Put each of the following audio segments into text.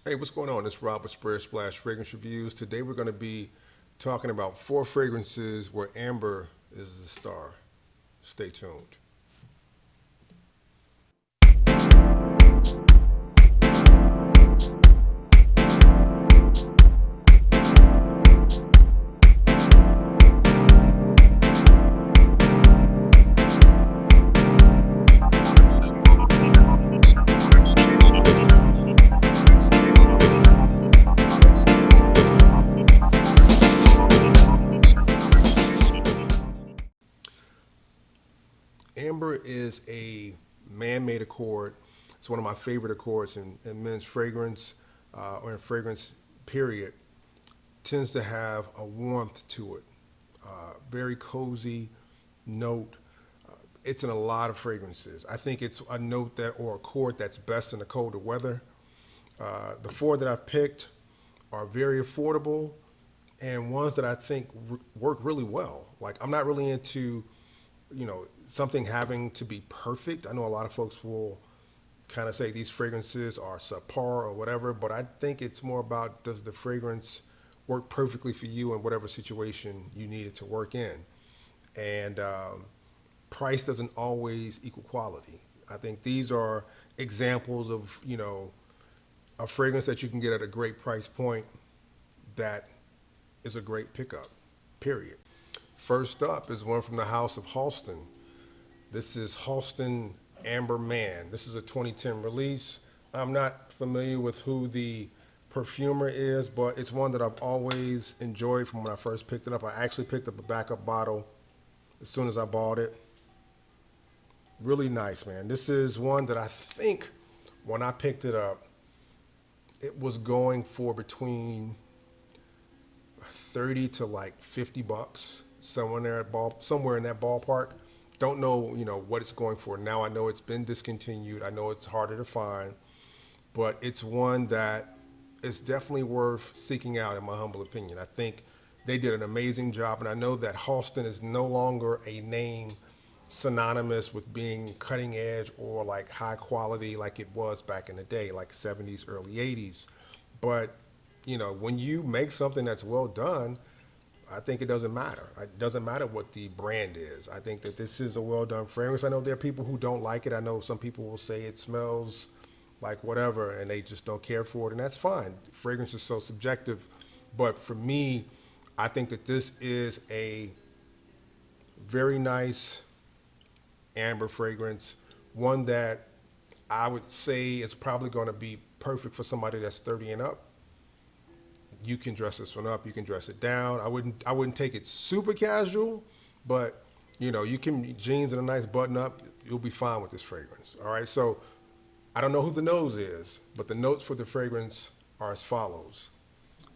Hey, what's going on? It's Rob with Splash Fragrance Reviews. Today we're going to be talking about 4 fragrances where amber is the star. Stay tuned. Amber is a man-made accord. It's one of my favorite accords in men's fragrance or in fragrance period. Tends to have a warmth to it, very cozy note. It's in a lot of fragrances. I think it's a note that or a chord that's best in the colder weather. The 4 that I've picked are very affordable and ones that I think work really well. Like I'm not really into, something having to be perfect. I know a lot of folks will kind of say these fragrances are subpar or whatever, but I think it's more about does the fragrance work perfectly for you in whatever situation you need it to work in. And price doesn't always equal quality. I think these are examples of, a fragrance that you can get at a great price point that is a great pickup, period. First up is one from the house of Halston. This is Halston Amber Man. This is a 2010 release. I'm not familiar with who the perfumer is, but it's one that I've always enjoyed from when I first picked it up. I actually picked up a backup bottle as soon as I bought it. Really nice, man. This is one that I think when I picked it up, it was going for between 30 to like $50, somewhere in that ballpark. Don't know, what it's going for now. I know it's been discontinued. I know it's harder to find, but it's one that is definitely worth seeking out, in my humble opinion. I think they did an amazing job, and I know that Halston is no longer a name synonymous with being cutting edge or like high quality like it was back in the day, like 70s, early 80s. But, when you make something that's well done, I think it doesn't matter. It doesn't matter what the brand is. I think that this is a well done fragrance. I know there are people who don't like it. I know some people will say it smells like whatever and they just don't care for it, and that's fine. Fragrance is so subjective. But for me, I think that this is a very nice amber fragrance, one that I would say is probably going to be perfect for somebody that's 30 and up. You can dress this one up, you can dress it down. I wouldn't take it super casual, but you can jeans and a nice button up, you'll be fine with this fragrance. All right, so I don't know who the nose is, but the notes for the fragrance are as follows.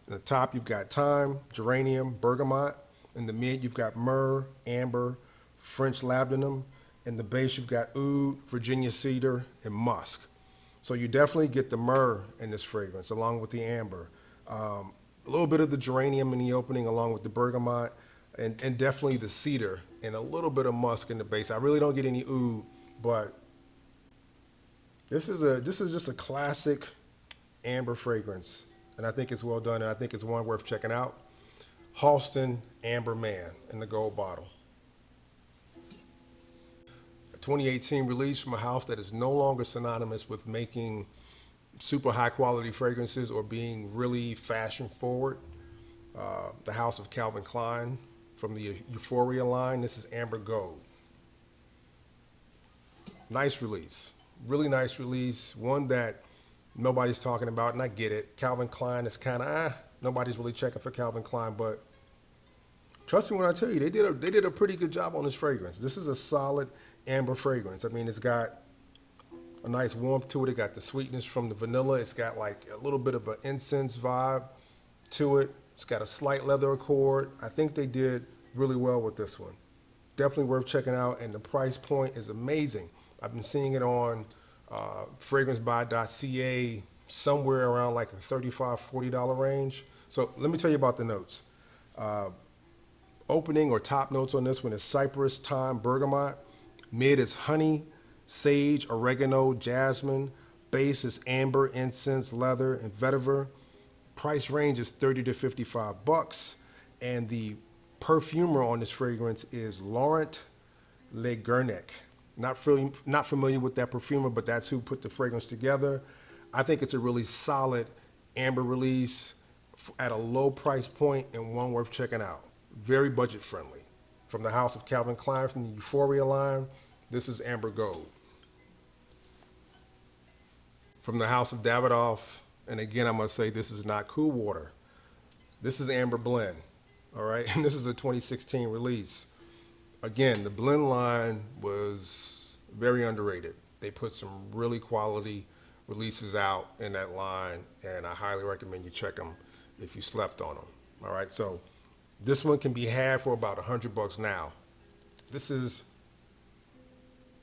In the top, you've got thyme, geranium, bergamot. In the mid, you've got myrrh, amber, French labdanum. In the base, you've got oud, Virginia cedar, and musk. So you definitely get the myrrh in this fragrance, along with the amber. A little bit of the geranium in the opening, along with the bergamot, and definitely the cedar, and a little bit of musk in the base. I really don't get any oud, but this is just a classic amber fragrance, and I think it's well done, and I think it's one worth checking out. Halston Amber Man in the gold bottle. A 2018 release from a house that is no longer synonymous with making super high quality fragrances or being really fashion forward. The house of Calvin Klein from the Euphoria line. This is Amber Gold. Nice release, really nice release. One that nobody's talking about, and I get it. Calvin Klein is kind of nobody's really checking for Calvin Klein, but trust me when I tell you, they did a pretty good job on this fragrance. This is a solid amber fragrance. I mean, it's got a nice warmth to it. It got the sweetness from the vanilla. It's got like a little bit of an incense vibe to it. It's got a slight leather accord. I think they did really well with this one. Definitely worth checking out, and the price point is amazing. I've been seeing it on fragrancebuy.ca somewhere around like the $35, $40 range. So let me tell you about the notes. Opening or top notes on this one is cypress, thyme, bergamot. Mid is honey, sage, oregano, jasmine. base is amber, incense, leather, and vetiver. Price range is 30 to 55 bucks. And the perfumer on this fragrance is Laurent Le Guernic. Not familiar with that perfumer, but that's who put the fragrance together. I think it's a really solid amber release at a low price point and one worth checking out. Very budget friendly. From the house of Calvin Klein, from the Euphoria line, this is Amber Gold. From the house of Davidoff, and again, I must say this is not Cool Water. This is Amber Blend, all right? And this is a 2016 release. Again, the blend line was very underrated. They put some really quality releases out in that line, and I highly recommend you check them if you slept on them. All right, so this one can be had for about 100 bucks now. This is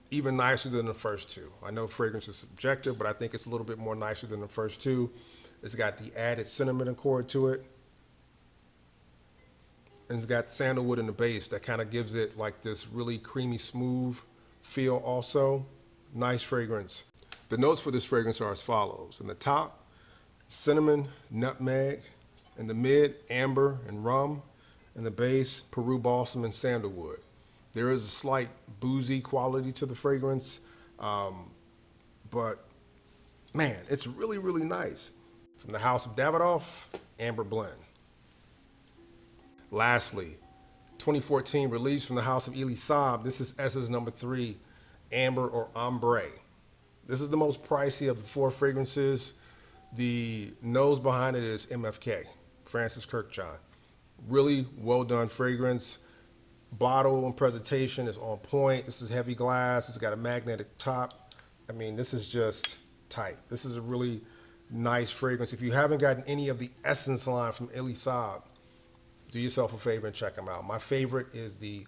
even nicer than the first two. I know fragrance is subjective, but I think it's a little bit more nicer than the first two. It's got the added cinnamon accord to it. And it's got sandalwood in the base that kind of gives it like this really creamy, smooth feel also. Nice fragrance. The notes for this fragrance are as follows. In the top, cinnamon, nutmeg. In the mid, amber and rum. In the base, Peru balsam and sandalwood. There is a slight boozy quality to the fragrance, but man, it's really, really nice. From the house of Davidoff, Amber Blend. Lastly, 2014 release from the house of Elie Saab. This is Essence number 3, Amber or Ombre. This is the most pricey of the 4 fragrances. The nose behind it is MFK, Francis Kirkjohn. Really well done fragrance. Bottle and presentation is on point. This is heavy glass. It's got a magnetic top. I mean, this is just tight. This is a really nice fragrance. If you haven't gotten any of the Essence line from Elie Saab, do yourself a favor and check them out. My favorite is the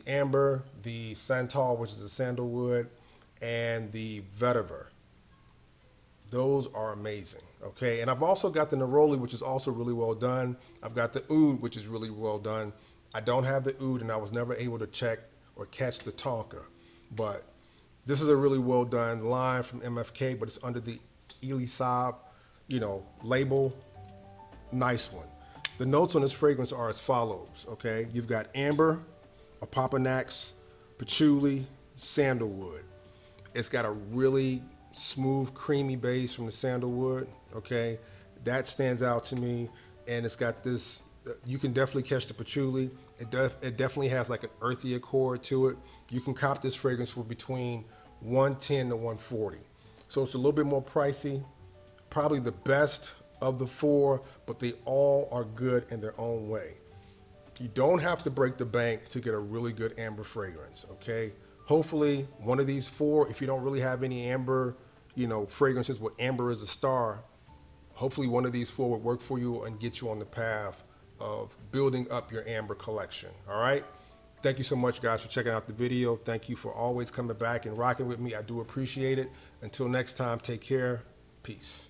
amber, the santal, which is the sandalwood, and the vetiver. Those are amazing, okay? And I've also got the neroli, which is also really well done. I've got the oud, which is really well done. I don't have the oud, and I was never able to check or catch the tonka. But this is a really well done line from MFK, but it's under the Elie Saab, label. Nice one. The notes on this fragrance are as follows, okay? You've got amber, opopanax, patchouli, sandalwood. It's got a really smooth, creamy base from the sandalwood, okay? That stands out to me. And it's got this, you can definitely catch the patchouli. It definitely has like an earthy accord to it. You can cop this fragrance for between $110 to $140. So it's a little bit more pricey. Probably the best of the 4, but they all are good in their own way. You don't have to break the bank to get a really good amber fragrance, okay? Hopefully one of these 4, if you don't really have any amber, fragrances where amber is a star, hopefully one of these 4 would work for you and get you on the path of building up your amber collection, all right? Thank you so much, guys, for checking out the video. Thank you for always coming back and rocking with me. I do appreciate it. Until next time, take care. Peace.